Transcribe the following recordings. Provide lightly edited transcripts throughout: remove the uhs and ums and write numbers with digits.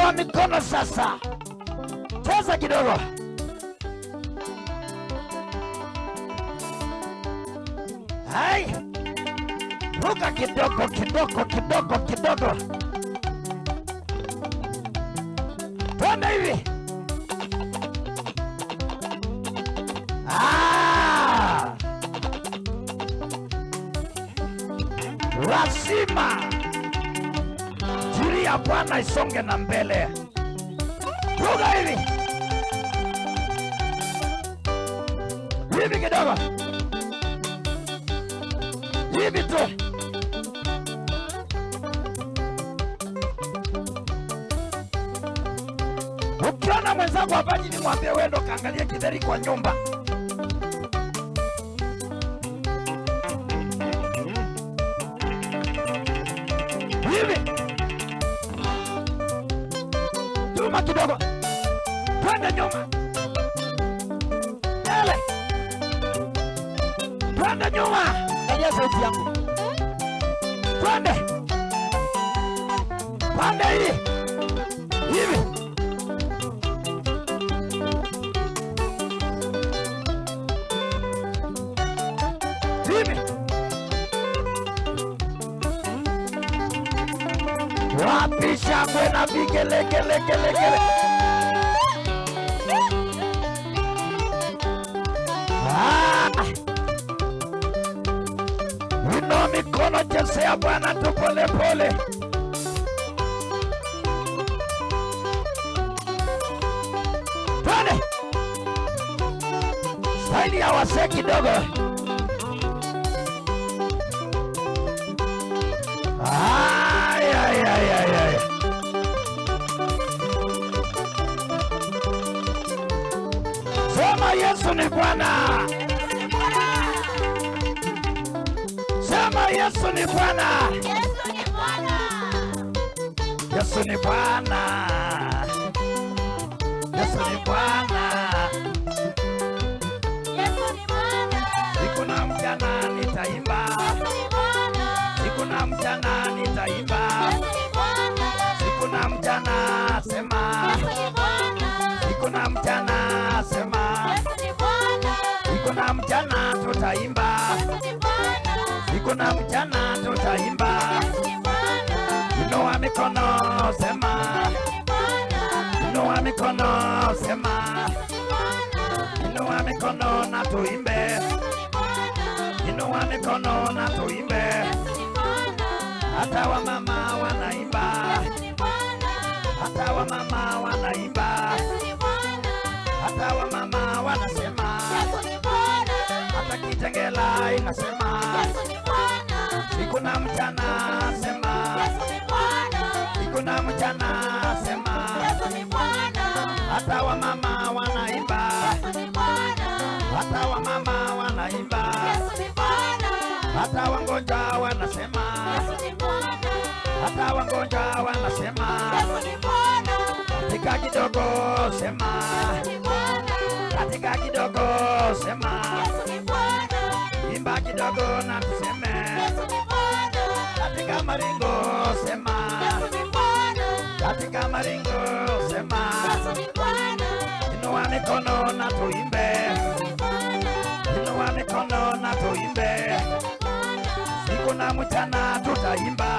Inua mikono sasa. Cheza kidogo. Hai. Ruka kidogo kidogo kidogo kidogo. Twende hivi. Lazima jiri ya Bwana isonge na mbele. Ruka hivi. Hivi kidogo. Hivi tu. Ukiona mwenzako hapa chini mwambie wewe ndo kaangalia kidheri kwa nyumba. Hivi. Nyuma kidogo. Twende nyuma. Ele. Twende nyuma. Ndio sauti yangu. Twende. Twende hii. Hivi. Hivi. Wapi shangwe na vigelegele. Inua mikono, chezea Bwana tu pole pole. Twende. Staili ya wazee kidogo. Ay. Sema Yesu ni Bwana. Sema Yesu ni Bwana. Yesu ni Bwana. Yesu ni Bwana. Siku na mchana nitaimba. Siku na mchana nitaimba. Siku na mchana sema. Siku na mchana sema. Siku na mchana tutaimba. Siku na mchana tutaimba. Inua mikono sema. Inua mikono sema. Inua mikono na tuimbe. Inua mikono na tuimbe. Hata wa mama wanaimba. Hata wa mama wanaimba. Hata wa mama wanasema. Hata Kitengela inasema. Siku na mchana sema. Siku na mchana sema. Hata wa mama wanaimba. Hata wa mama wanaimba. Hata wangonja wanasema. Hata wangonja wanasema. Katika kidogo sema. Katika kidogo sema. Imba kidogo na tuseme. Katika maringo sema. Katika maringo sema. Inua mikono na tuimbe. Inua mikono na tuimbe. Siku na mchana tutaimba.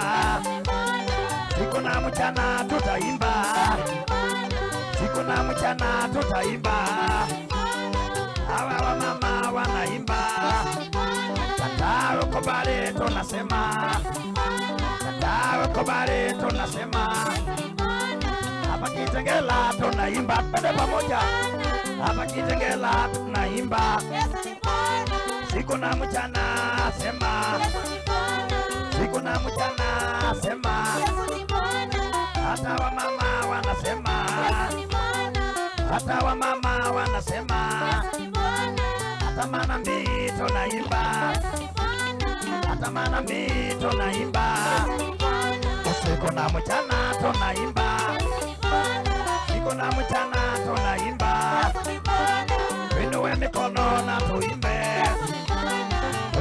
Siku na mchana tutaimba. Siku na mchana tutaimba. Hawa wa mama wanaimba. Kataro kobale tunasema. Kataro kobale tunasema. Hapa Kitengela tunaimba. Twende pamoja. Hapa Kitengela tunaimba. Siku na mchana sema. Siku na mchana sema. Hata wa mama wanasema. Hata wa mama wanasema. Hata Manambi tunaimba. Hata Manambi tunaimba. Siku na mchana tunaimba. Siku na mchana tunaimba. Inua mikono na tuimbe.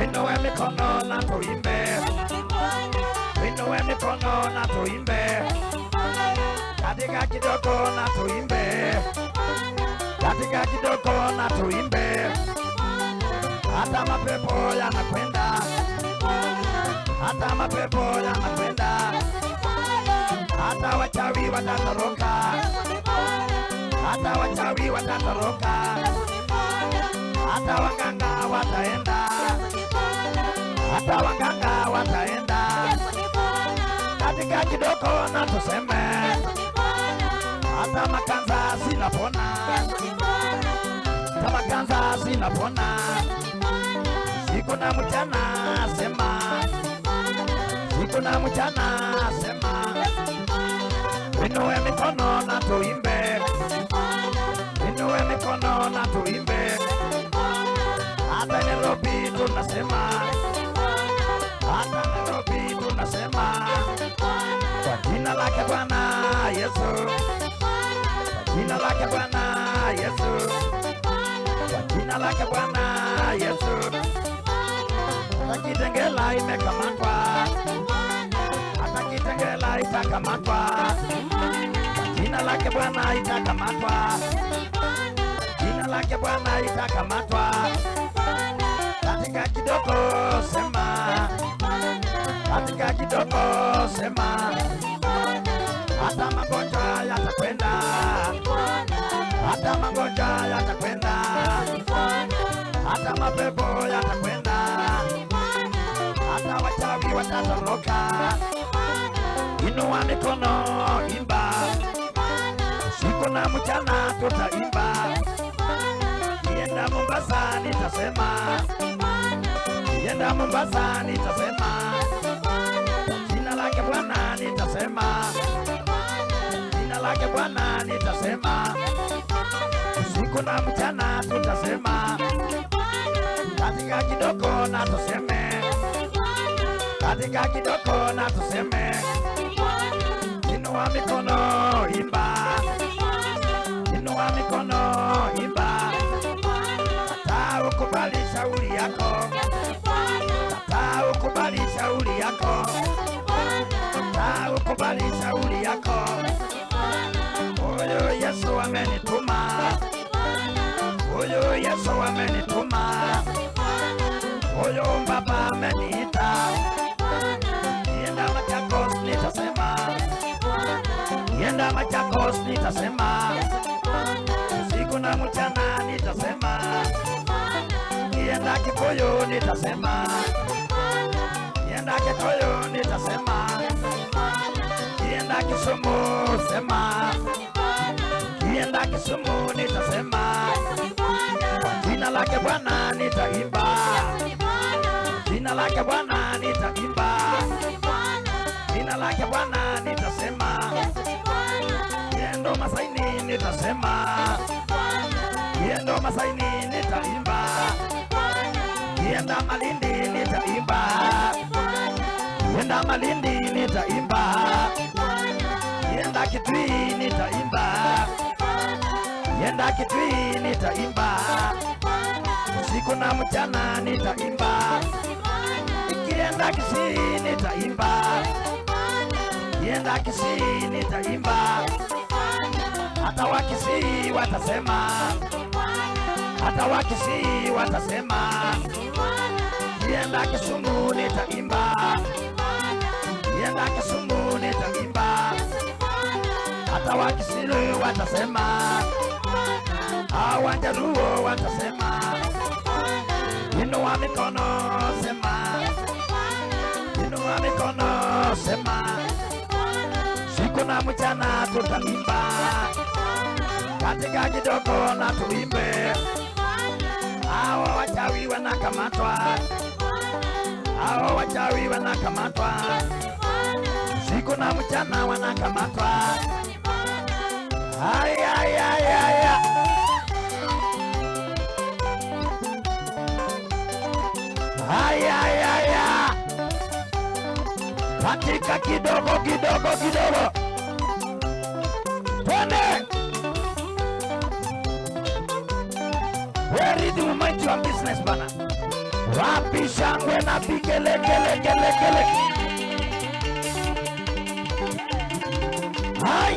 Inua mikono na tuimbe. Inua mikono na tuimbe. katika kidogo na tuimbe, katika kidogo na tuimbe. Hata mapepo yanakwenda, hata mapepo yanakwenda, hata wachawi watatoroka, hata wachawi watatoroka, hata waganga wataenda, hata waganga wataenda. Katika kidogo na tuseme, hata makanza zinapona, hata makanza zinapona. Siku na mchana sema, siku na mchana sema. Inue mikono na tuimbe, inue mikono na tuimbe. Hata Nairobi tunasema, hata Nairobi tunasema. Kwa jina lake Bwana Yesu, kwa jina lake Bwana Yesu, kwa jina lake Bwana Yesu. Hata Kitengela imekamatwa, hata Kitengela itakamatwa. Kwa jina lake Bwana itakamatwa, jina lake Bwana itakamatwa. Katika kidogo sema, katika kidogo sema. Hata magonjwa yatakwenda, hata magonjwa yatakwenda, hata mapepo yatakwenda, hata wachawi watatoroka. Inua mikono imba, usiku na mchana tutaimba. Nienda Mombasa nitasema, nienda Mombasa nitasema. Jina lake Bwana nitasema, jina lake Bwana nitasema. Usiku na mchana tutasema. Katika kidogo na tuseme, katika kidogo na tuseme. Inua mikono imba, inua mikono imba. Hata ukubali shauri yako, hata ukubali shauri yako, hata ukubali shauri yako. Huyu Yesu amenituma, huyu Yesu amenituma, huyu Baba ameniita. Nienda Machakos nitasema, nienda Machakos nitasema. Usiku na mchana nitasema. Nienda Kikuyu nitasema, nienda Kikuyu nitasema. Nienda Kisumu sema, nienda Kisumu nitasema. Jina lake Bwana nitaimba, jina lake Bwana nitaimba, jina lake Bwana nitasema. Niendo Masaini nitasema, niendo Masaini nitaimba. Nienda Malindi nitaimba, nienda Malindi nitaimba. Nienda Kitui nitaimba, nienda Kitui nitaimba. Usiku na mchana nitaimba. Nikienda Kisii nitaimba, nienda Kisii nitaimba. Hata Wakisii watasema, hata Wakisii watasema. Nienda Kisumu nitaimba, nienda Kisumu nitaimba. Hata Wakisii watasema, Wajaluo watasema. Inua mikono sema, inua mikono sema. Siku na mchana tutaimba, katika kidogo na tuimbe. Hawa wachawi wanakamatwa, hawa wachawi wanakamatwa. Siku na mchana wanakamatwa. Haya haya haya. Haya haya haya. Katika kidogo kidogo kidogo. Twende. Where is the moment your business bana? Wapi shangwe na bigele gele gele gele. Hai.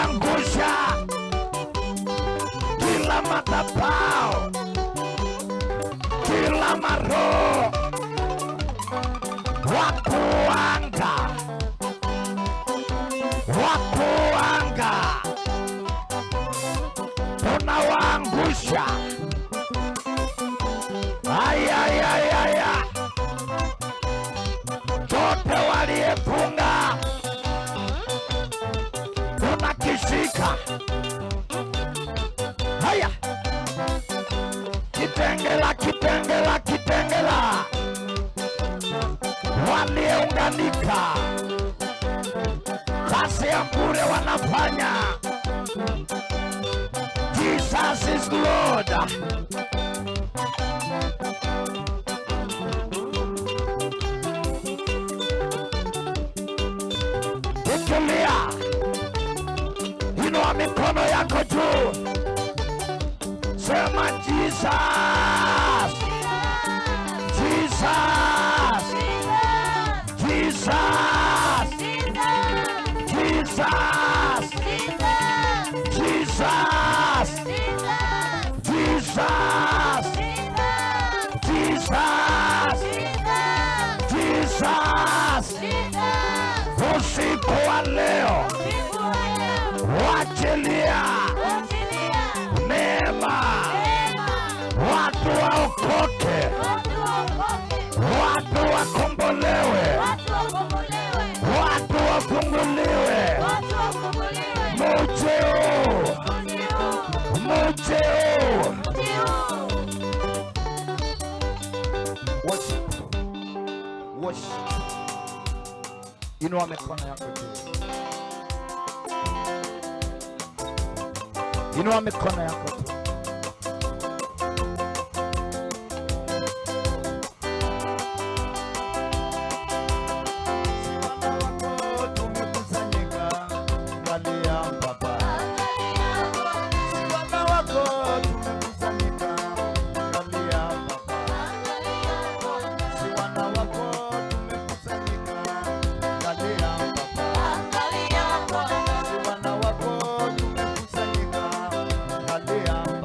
naiangusha kila madhabahu, kila maroho wakuanga, wakuanga, tunawaangusha. Ayayayaya, chote waliefunga tunakishika. Haya, kitengela, kitengela, kitengela, waliounganika kazi ya bure wanafanya. Jesus is Lord. Tulia, inua mikono yako juu, sema Jesus, Jesus, Jesus, Jesus, Jesus, Jesus, Jesus, usiku wa leo wachilia neema, watu waokoke, watu wakombolewe, watu wafunguliwe. Mujeo, mujeo. Worship, worship. Inua mikono yako juu, inua mikono yako juu. Yeah.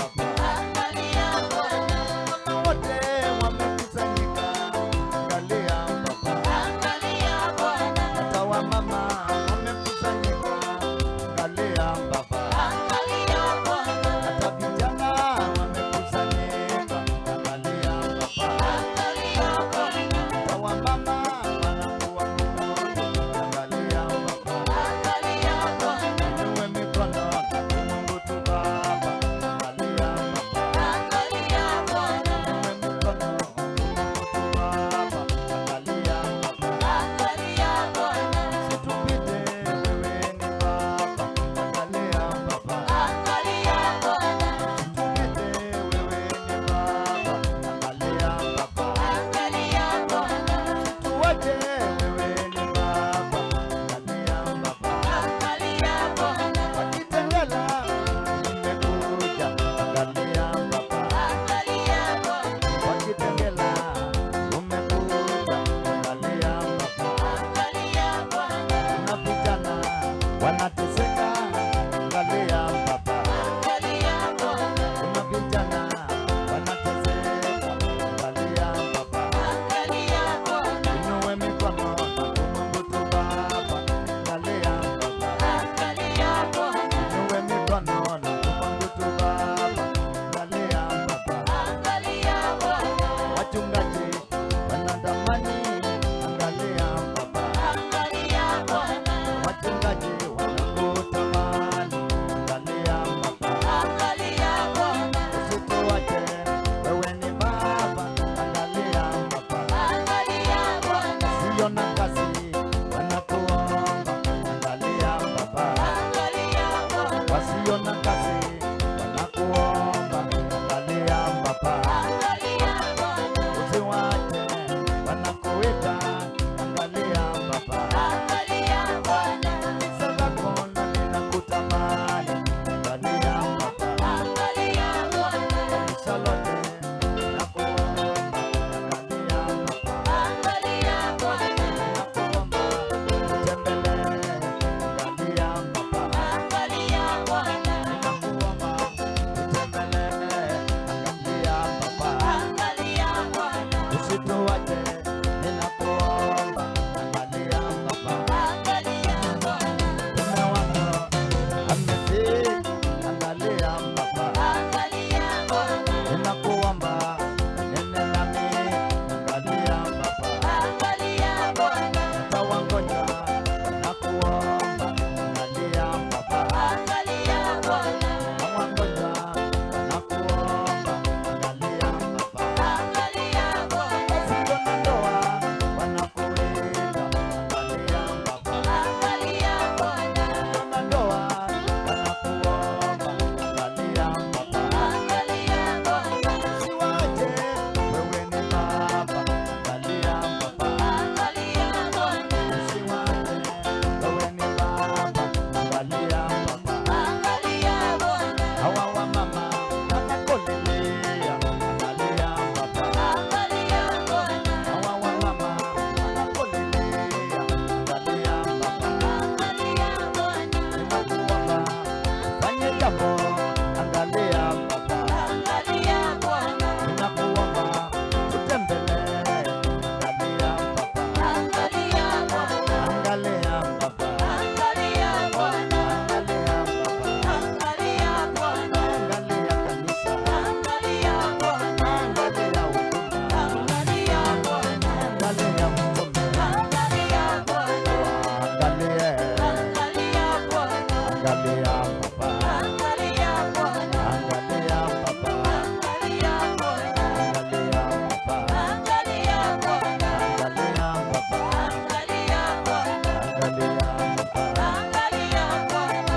Angalia Baba, angalia Bwana, angalia Baba, angalia Bwana, angalia Baba, angalia Bwana, angalia Baba, angalia Bwana, angalia Baba, angalia Bwana,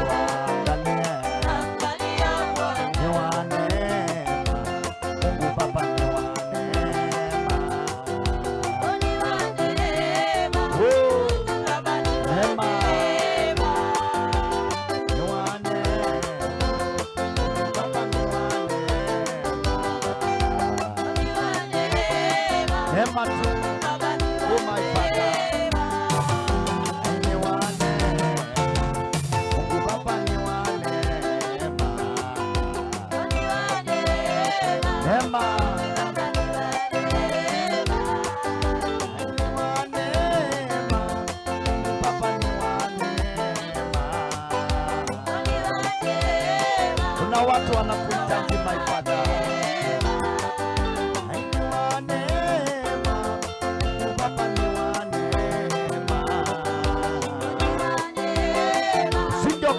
angalia, angalia Bwana, ni wa neema, Mungu Baba ni wa neema, ni wa neema, Baba ni wa neema. Neema tu, oh my Father, ni wa neema, Mungu Baba ni wa neema, neema, kuna watu wanakuhitaji my Father.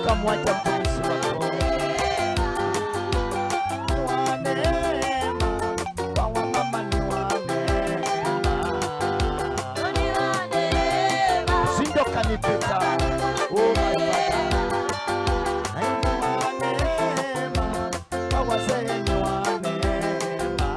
Kamwacha mtumishi wako wa neema, kwa wamama ni wa neema, usindo kanipita oh my Father, ni wa neema, kwa wazee ni wa neema,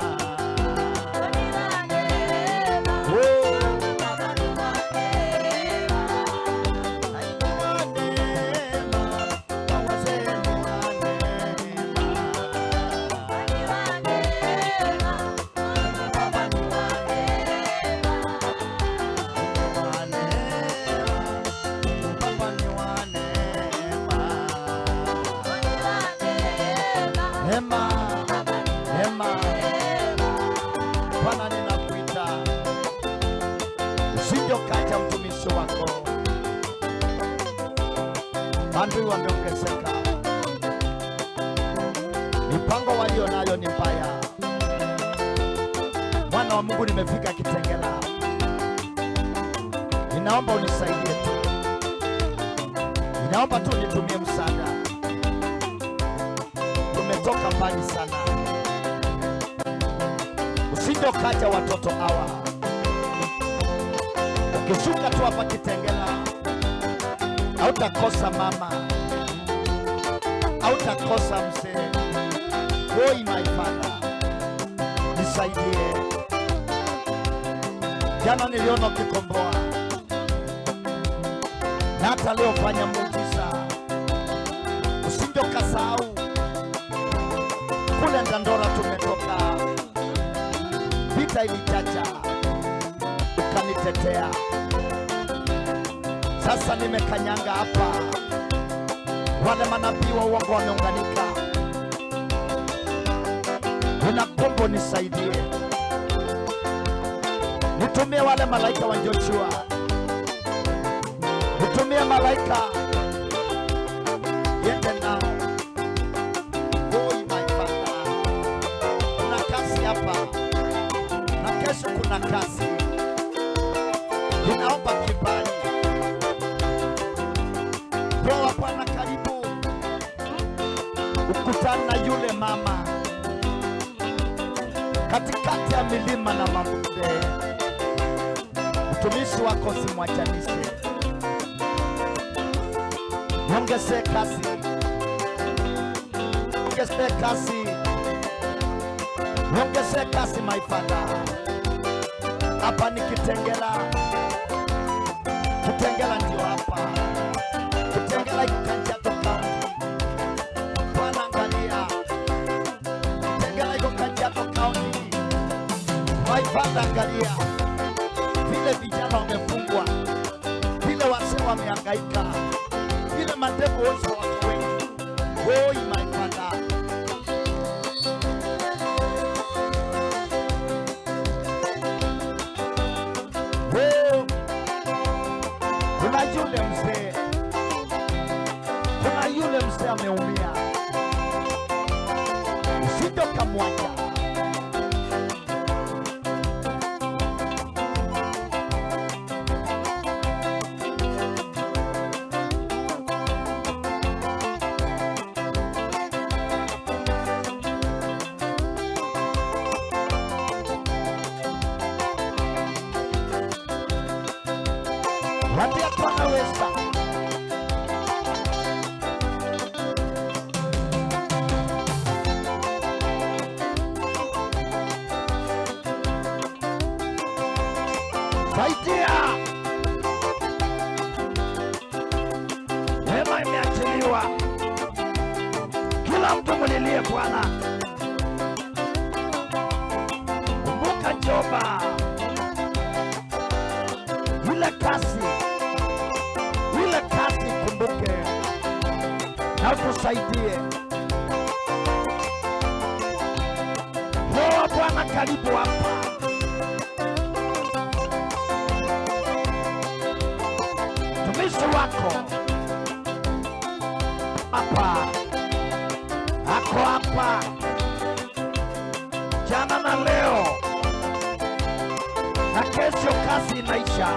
Neema, neema, Bwana ninakuita, usije ukacha mtumishi wako. Maadui wameongezeka, mipango walio nayo ni mbaya. Mwana wa Mungu, nimefika Kitengela, ninaomba unisaidie tu, ninaomba tu nitumie msaada. Tumetoka mbali sana, usije ukacha watoto hawa. Ukishuka tu hapa Kitengela, hautakosa mama, hautakosa mzee. Oh my Father, nisaidie. Jana niliona ukikomboa, na hata leo fanya muujiza. Usije ukasahau kule Ndandora tumetoka, vita ilichacha, ukanitetea. Sasa nimekanyanga hapa, wale manabii wa uongo wameunganika. Ninakuomba nisaidie, nitumie wale malaika wa Joshua, nitumie malaika yende nao. Hapa na kesho kuna kazi, ninaomba kibali. Roho wa Bwana karibu, ukutana na yule mama katikati ya milima na mabonde. Mtumishi wako simwachanishe, niongezee kasi, niongezee kasi, niongezee kasi my Father. Hapa ni Kitengela, Kitengela ndio hapa, Kitengela iko Kajiado County. Bwana angalia, Kitengela iko Kajiado County. My Father angalia, vile vijana wamefungwa, vile wazee wamehangaika, vile madevu wote wako wengi. Oh my Father, kuna yule mzee ameumia, usije ukamwacha. umeachiliwa. Kila mtu mlilie Bwana. Kumbuka Joba, ile kasi kumbuke, na utusaidie. Roho wa Bwana karibu hapa. Mtumishi wako hapa, ako hapa jana na leo na kesho, kazi inaisha.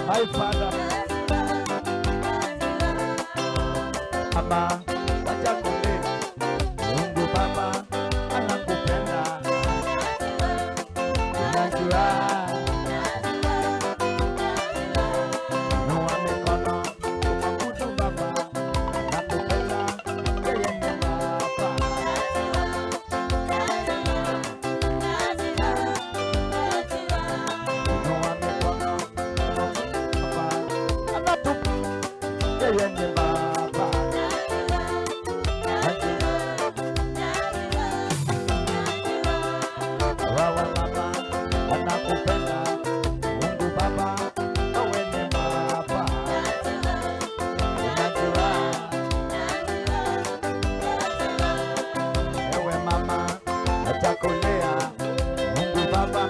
My Father, Mama, wacha kule. Mungu Baba anakupenda. Unajua. Inua mikono, kumwabudu Baba. Anakupenda, yeye ni Baba. Inua mikono, yeye ni Baba. Wawa Baba anakupenda. Mungu Baba, wewe ni Baba. Unajua. Ewe mama atakulea. Mungu Baba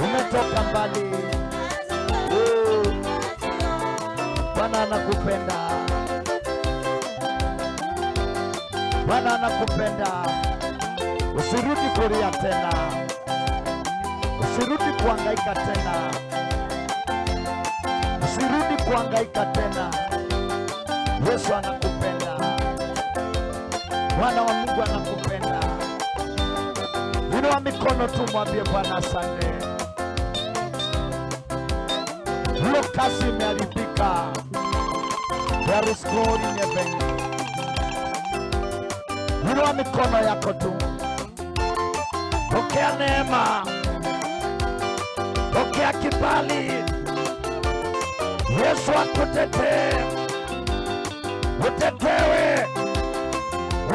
umetoka mbali. Bwana anakupenda. Bwana anakupenda. Usirudi kulia tena. Usirudi kuhangaika tena. Usirudi kuhangaika tena. Yesu anakupenda. Bwana wa Mungu anakupenda. Inua mikono tu, mwambie Bwana asante. Hiyo kazi imeharibika. There is glory in heaven. Inua mikono yako tu. Pokea neema. Pokea kibali. Yesu akutetee. Utetewe.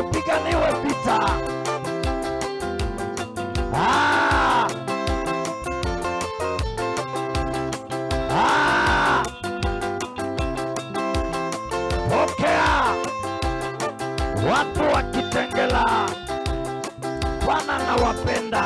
Upiganiwe vita. Pokea watu wa Kitengela, Bwana nawapenda.